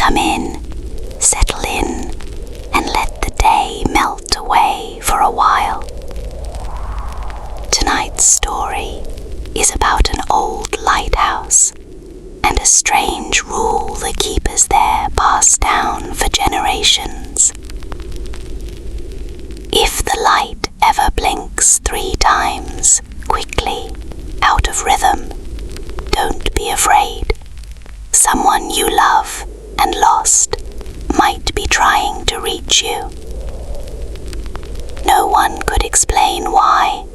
Come in, settle in, and let the day melt away for a while. Tonight's story is about an old lighthouse and a strange rule the keepers there passed down for generations. If the light ever blinks 3 times, quickly, out of rhythm, don't be afraid. Someone you love and lost might be trying to reach you. No one could explain why,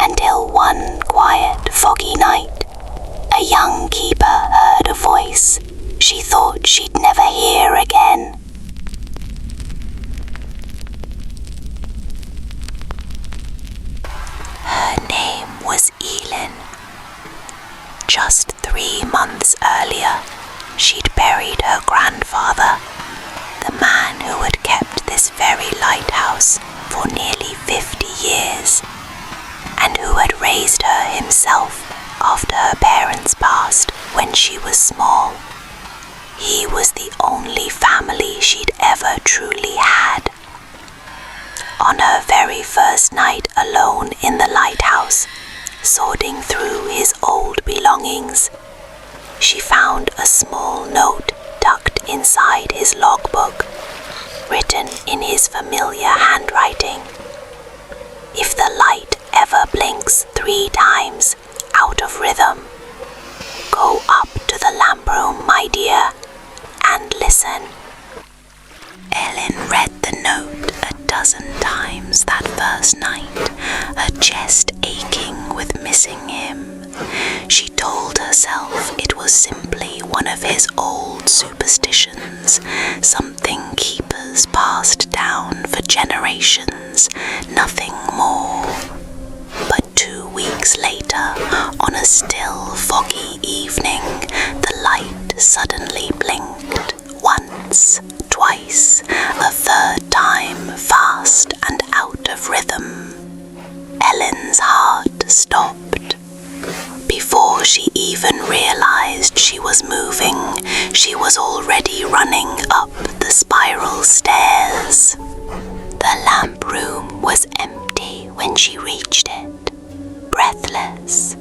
until one quiet, foggy night, a young keeper heard a voice she thought she'd never hear again. Her name was Elin. Just 3 months earlier, she'd buried her grandfather, the man who had kept this very lighthouse for nearly 50 years, and who had raised her himself after her parents passed when she was small. He was the only family she'd ever truly had. On her very first night alone in the lighthouse, sorting through his old belongings, she found a small note tucked inside his logbook, written in his familiar handwriting. If the light ever blinks 3 times out of rhythm, go up to the lamp room, my dear, and listen. Elin read the note a dozen times that first night, her chest aching with missing him. She told herself it was simply one of his old superstitions, something keepers passed down for generations, nothing more. But 2 weeks later, on a still foggy evening, the light suddenly blinked. Once, twice, a 3rd time, fast and out of rhythm. Elin's heart stopped. Before she even realized she was moving, she was already running up the spiral stairs. The lamp room was empty when she reached it, breathless.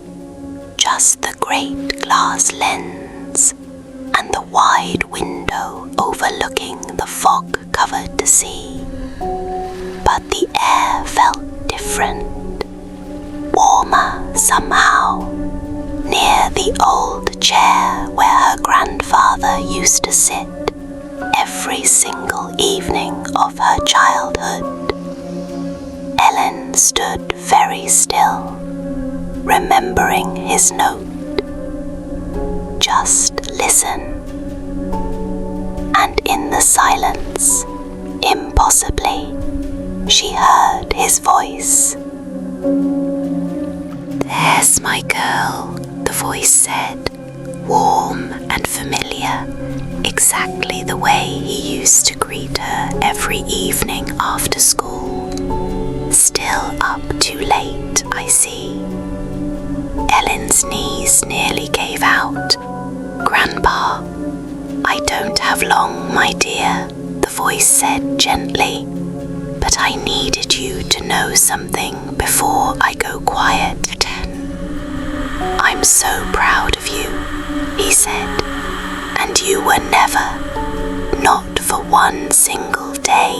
Just the great glass lens and the wide window overlooking the fog-covered sea. But the air felt different, warmer somehow, near the old chair where her grandfather used to sit every single evening of her childhood. Elin stood very still, remembering his note. Just listen. And in the silence, impossibly, she heard his voice. "There's my girl," the voice said, warm and familiar, exactly the way he used to greet her every evening after school. "Still up too late, I see." Elin's knees nearly gave out. "Grandpa, I don't have long, my dear," the voice said gently, "but I needed you to know something before I go quiet." "I'm so proud of you," he said, "and you were never, not for one single day,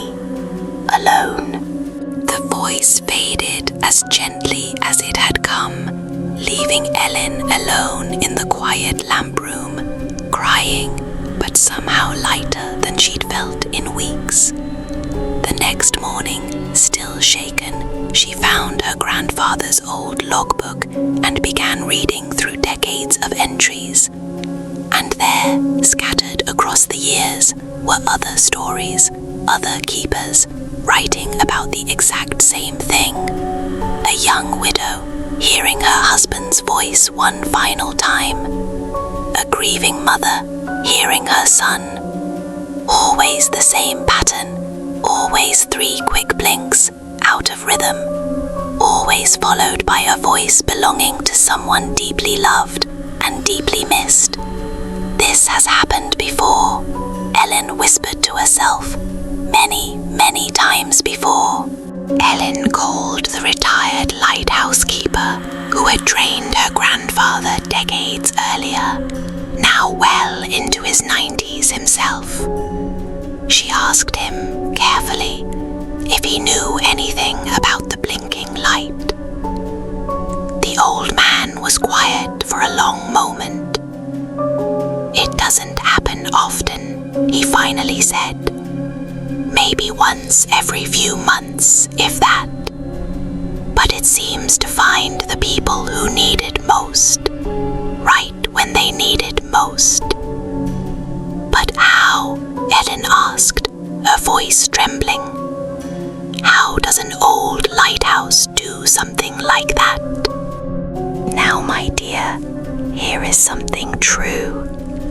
alone." The voice faded as gently as it had come, leaving Elin alone in the quiet lamp room, crying, but somehow lighter than she'd felt in weeks. The next morning, still shaken, she found her grandfather's old logbook and began reading through decades of entries. And there, scattered across the years, were other stories, other keepers, writing about the exact same thing. A young widow hearing her husband's voice one final time. A grieving mother hearing her son. Always the same pattern, always 3 quick blinks, out of rhythm, always followed by a voice belonging to someone deeply loved and deeply missed. This has happened before, herself many times before. Elin called the retired lighthouse keeper who had trained her grandfather decades earlier, now well into his 90s himself. She asked him carefully if he knew anything about the blinking light. The old man was quiet for a long moment. "It doesn't happen often," he finally said. "Maybe once every few months, if that. But it seems to find the people who need it most, right when they need it most." "But how?" Elin asked, her voice trembling. "How does an old lighthouse do something like that?" "Now, my dear, here is something true,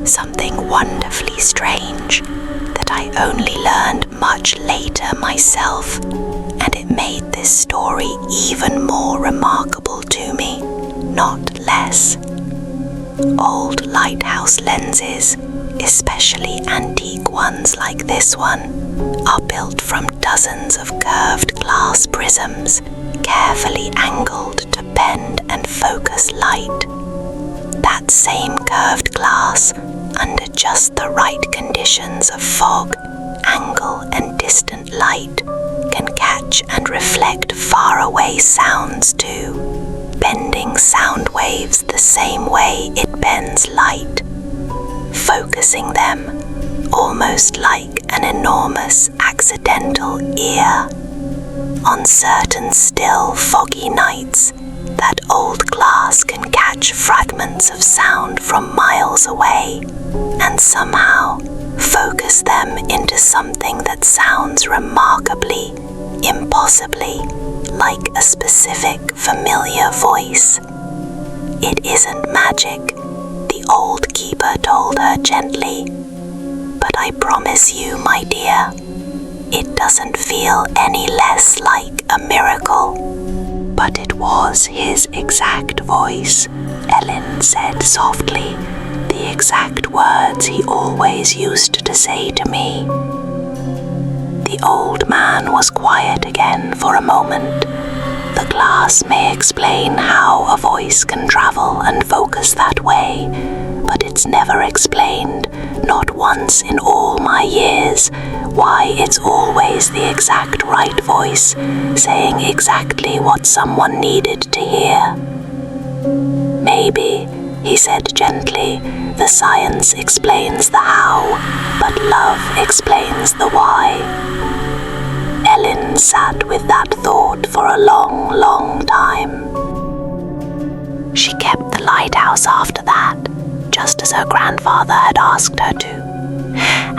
something wonderfully strange that I only learned much later myself, and it made this story even more remarkable to me, not less. Old lighthouse lenses, especially antique ones like this one, are built from dozens of curved glass prisms, carefully angled to bend and focus light. That same curved glass, under just the right conditions of fog, angle and distant light, can catch and reflect faraway sounds too, bending sound waves the same way it bends light, focusing them almost like an enormous accidental ear. On certain still foggy nights, that old glass can catch fragments of sound from miles away and somehow focus them into something that sounds remarkably, impossibly like a specific familiar voice. It isn't magic, the old keeper told her gently, but I promise you, my dear, it doesn't feel any less like a miracle. But it was his exact voice, Elin said softly, the exact words he always used to say to me. The old man was quiet again for a moment. The glass may explain how a voice can travel and focus that way, but it's never explained, not once in all my years, why it's always the exact right voice, saying exactly what someone needed to hear. Maybe, he said gently, the science explains the how, but love explains the why. Elin sat with that thought for a long time. She kept the lighthouse after that, just as her grandfather had asked her to,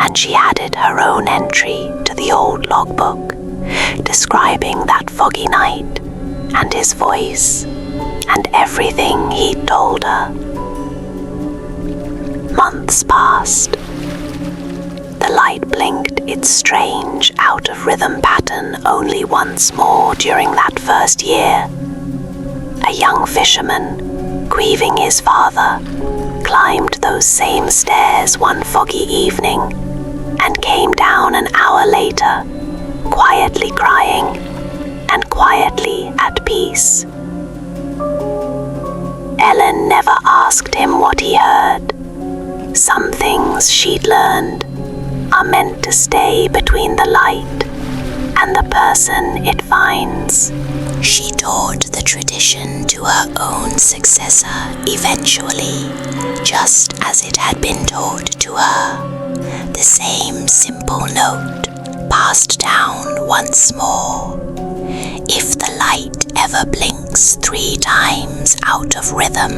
and she added her own entry to the old logbook, describing that foggy night and his voice and everything he'd told her. Months passed. The light blinked its strange, out-of-rhythm pattern only once more during that first year. A young fisherman, grieving his father, climbed those same stairs one foggy evening and came down an hour later, quietly crying and quietly at peace. Elin never asked him what he heard. Some things she'd learned are meant to stay between the light and the person it finds. She taught the tradition to her own successor eventually, just as it had been taught to her. The same simple note passed down once more. If the light ever blinks 3 times out of rhythm,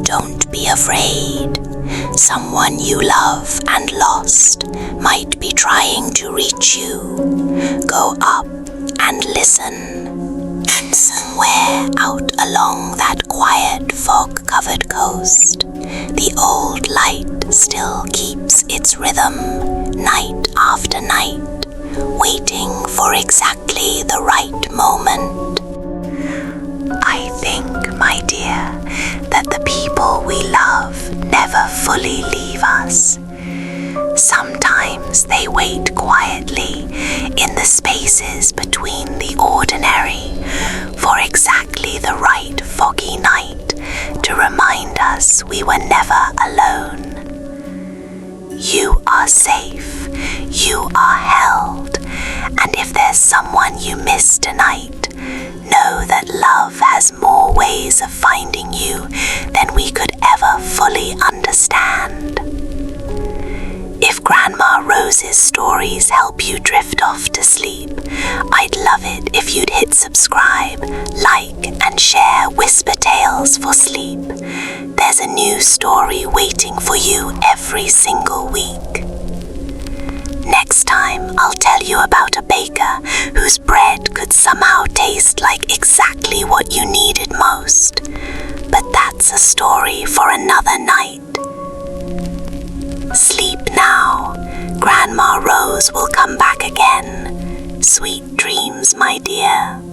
don't be afraid. Someone you love and lost might be trying to reach you. Go up and listen. And somewhere out along that quiet fog-covered coast, the old light still keeps its rhythm night after night, waiting for exactly the right moment. I think, my dear, that the people we love never fully leave us. Sometimes Sometimes they wait quietly in the spaces between the ordinary for exactly the right foggy night to remind us we were never alone. You are safe, you are held, and if there's someone you miss tonight, know that love has more ways of finding you than we could ever fully understand. If Grandma Rose's stories help you drift off to sleep, I'd love it if you'd hit subscribe, like, and share Whisper Tales for Sleep. There's a new story waiting for you every single week. Next time, I'll tell you about a baker whose bread could somehow taste like exactly what you needed most. But that's a story for another night. Sleep now. Grandma Rose will come back again. Sweet dreams, my dear.